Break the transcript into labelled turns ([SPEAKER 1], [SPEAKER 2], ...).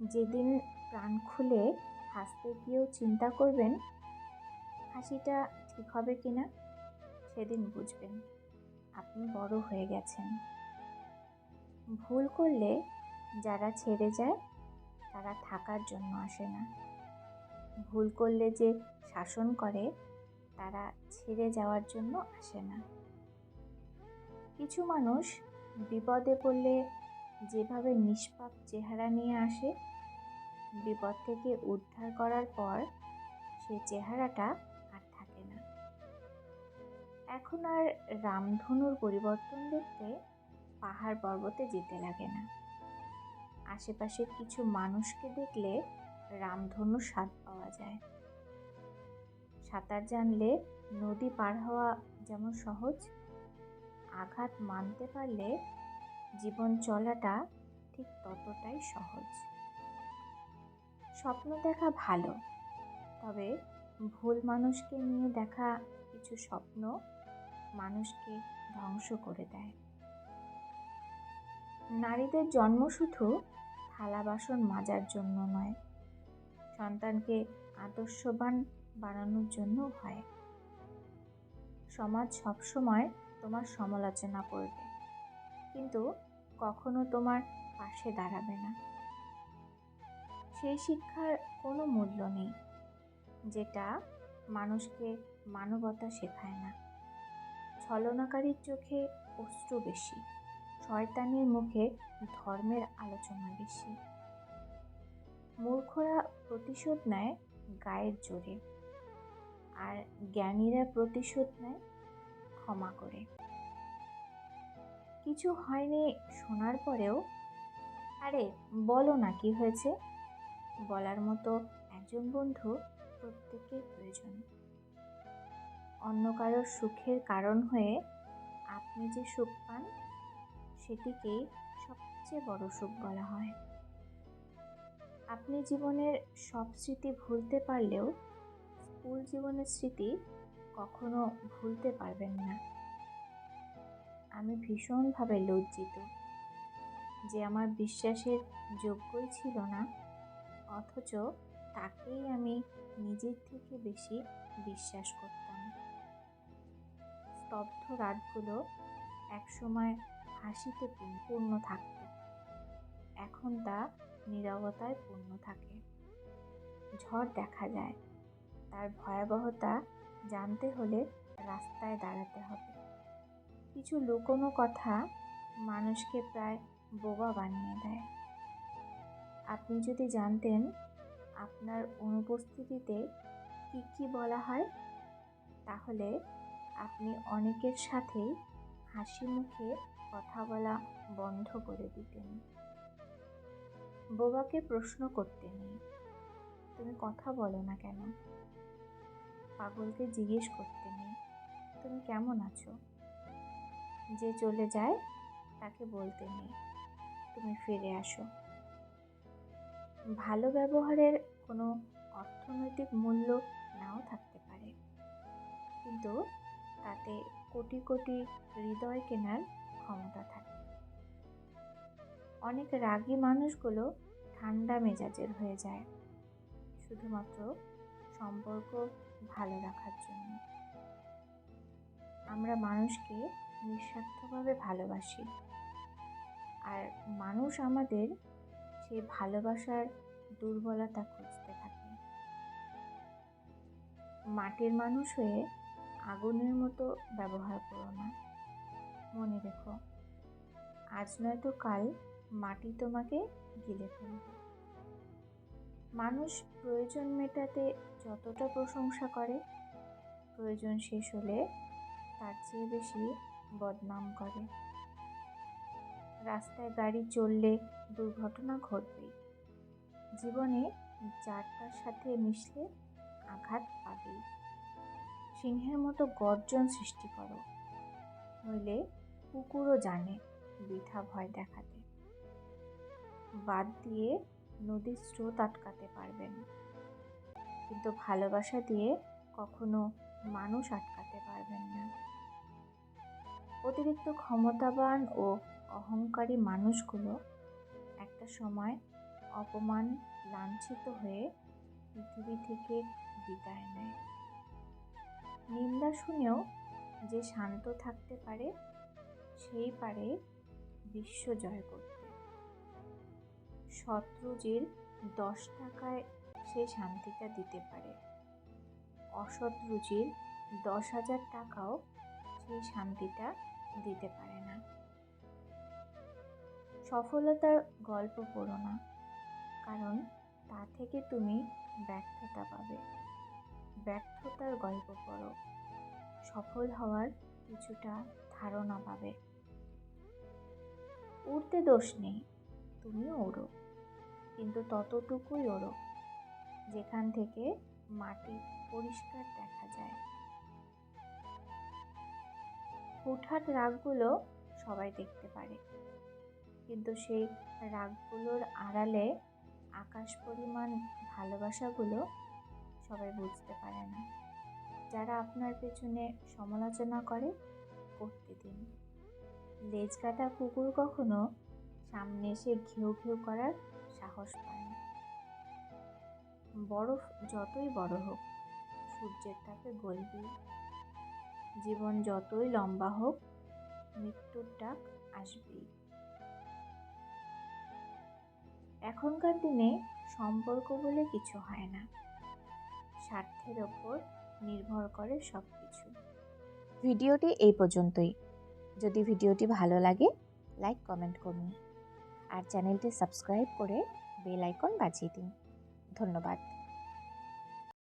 [SPEAKER 1] যেদিন প্রাণ খুলে হাসতে গিয়েও চিন্তা করবেন হাসিটা ঠিক হবে কিনা, সেদিন বুঝবেন আপনি বড় হয়ে গেছেন। ভুল করলে যারা ছেড়ে যায় তারা থাকার জন্য আসে না। ভুল করলে যে শাসন করে তারা ছেড়ে যাওয়ার জন্য আসে না। কিছু মানুষ বিপদে পড়লে যেভাবে নিষ্পাপ চেহারা নিয়ে আসে, বিপদ থেকে উদ্ধার করার পর সে চেহারাটা আর থাকে না। এখন আর রামধনুর পরিবর্তন দেখতে পাহাড় পর্বতে যেতে লাগে না। আশেপাশের কিছু মানুষকে দেখলে রামধনুর স্বাদ পাওয়া যায়। সাঁতার জানলে নদী পার হওয়া যেমন সহজ, আঘাত মানতে পারলে জীবন চলাটা ঠিক ততটাই সহজ। স্বপ্ন দেখা ভালো, তবে ভুল মানুষকে নিয়ে দেখা কিছু স্বপ্ন মানুষকে ধ্বংস করে দেয়। নারীদের জন্ম শুধু থালা বাসন মাজার জন্য নয়, সন্তানকে আদর্শবান বানানোর জন্য হয়। সমাজ সবসময় তোমার সমালোচনা করবে, কিন্তু কখনো তোমার পাশে দাঁড়াবে না। সেই শিক্ষার কোনো মূল্য নেই যেটা মানুষকে মানবতা শেখায় না। ছলনাকারীর চোখে অশ্রু বেশি, শয়তানের মুখে ধর্মের আলোচনা বেশি। মূর্খরা প্রতিশোধ নেয় গায়ের জোরে, আর জ্ঞানীরা প্রতিশোধ নেয় ক্ষমা করে। কিছু হয়নি শোনার পরেও আরে বলো না কি হয়েছে বলার মতো একজন বন্ধু প্রত্যেকের প্রয়োজন। অন্য কারোর সুখের কারণ হয়ে আপনি যে সুখ পান সেটিকেই সবচেয়ে বড় সুখ বলা হয়। আপনি জীবনের সব স্মৃতি ভুলতে পারলেও স্কুল জীবনের স্মৃতি কখনো ভুলতে পারবেন না। আমি ভীষণভাবে লজ্জিত যে আমার বিশ্বাসের যোগ্যই ছিল না, অথচ তাকেই আমি নিজের থেকে বেশি বিশ্বাস করতাম। স্তব্ধ রাতগুলো একসময় হাসিতে পূর্ণ থাকত, এখন তা নীরবতায় পূর্ণ থাকে। ঝড় দেখা যায়, তার ভয়াবহতা জানতে হলে রাস্তায় দাঁড়াতে হবে। কিছু লুকোনো কথা মানুষকে প্রায় বোবা বানিয়ে দেয়। আপনি যদি জানতেন আপনার অনুপস্থিতিতে কি কি বলা হয়, তাহলে আপনি অনেকের সাথেই হাসি মুখে কথা বলা বন্ধ করে দিতেন। বোবাকে প্রশ্ন করতে নেই, তুমি কথা বলো না কেন? পাগলকে জিজ্ঞেস করতে নেই, তুমি কেমন আছো? যে চলে যায় তাকে বলতে নেই, তুমি ফিরে আসো। ভালো ব্যবহারের কোনো অর্থনৈতিক মূল্য নাও থাকতে পারে, কিন্তু তাতে কোটি কোটি হৃদয় কেনার ক্ষমতা থাকে। অনেক রাগী মানুষগুলো ঠান্ডা মেজাজের হয়ে যায় শুধুমাত্র সম্পর্ক ভালো রাখার জন্য। আমরা মানুষকে নিঃস্বার্থভাবে ভালোবাসি, আর মানুষ আমাদের সেই ভালোবাসার দুর্বলতা খুঁজতে থাকে। মাটির মানুষ হয়ে আগুনের মতো ব্যবহার করো না। মনে রেখো, আজ নয়তো কাল মাটি তোমাকে গিলে ফেলবে। মানুষ প্রয়োজন মেটাতে যতটা প্রশংসা করে, প্রয়োজন শেষ হলে তার চেয়ে বেশি বদনাম করে। রাস্তায় গাড়ি চললে দুর্ঘটনা ঘটবেই। জীবনে যার তার সাথে মিশলে আঘাত পাবেই। সিংহের মতো গর্জন সৃষ্টি করো, নইলে কুকুরও জানে বৃথা ভয় দেখাতে। বাদ দিয়ে নদীর স্রোত আটকাতে পারবেন, কিন্তু ভালোবাসা দিয়ে কখনো মানুষ আটকাতে পারবেন না। অতিরিক্ত ক্ষমতাবান ও অহংকারী মানুষগুলো একটা সময় অপমান, লাঞ্ছিত হয়ে পৃথিবী থেকে বিদায় নেয়। নিন্দা শুনেও যে শান্ত থাকতে পারে, সেই পারে বিশ্ব জয় করতে। শত্রুজির 10 টাকায় সে শান্তিটা দিতে পারে, অশত্রুজির 10,000 টাকাও সেই শান্তিটা দিতে পারে না। সফলতার গল্প পড়ো না, কারণ তা থেকে তুমি ব্যর্থতা পাবে। ব্যর্থতার গল্প পড়ো, সফল হওয়ার কিছুটা ধারণা পাবে। উড়তে দোষ নেই, তুমিও ওড়ো, কিন্তু ততটুকুই ওড়ো যেখান থেকে মাটি পরিষ্কার দেখা যায়। হুটহাট রাগগুলো সবাই দেখতে পারে, কিন্তু সেই রাগগুলোর আড়ালে আকাশ পরিমাণ ভালোবাসাগুলো সবাই বুঝতে পারে না। যারা আপনার পেছনে সমালোচনা করে, করতে দিন। লেজ কাটা কুকুর কখনো সামনে এসে ঘেউ ঘেউ করার সাহস পায় না। বরফ যতই বড় হোক, সূর্যের তাপে গলবেই। জীবন যতই লম্বা হোক, মৃত্যুর ডাক আসবেই। এখনকার দিনে সম্পর্ক বলে কিছু হয় না, স্বার্থের ওপর নির্ভর করে সব কিছু। ভিডিওটি এই পর্যন্তই। যদি ভিডিওটি ভালো লাগে, লাইক কমেন্ট করুন আর চ্যানেলটি সাবস্ক্রাইব করে বেল আইকন বাজিয়ে দিন। ধন্যবাদ।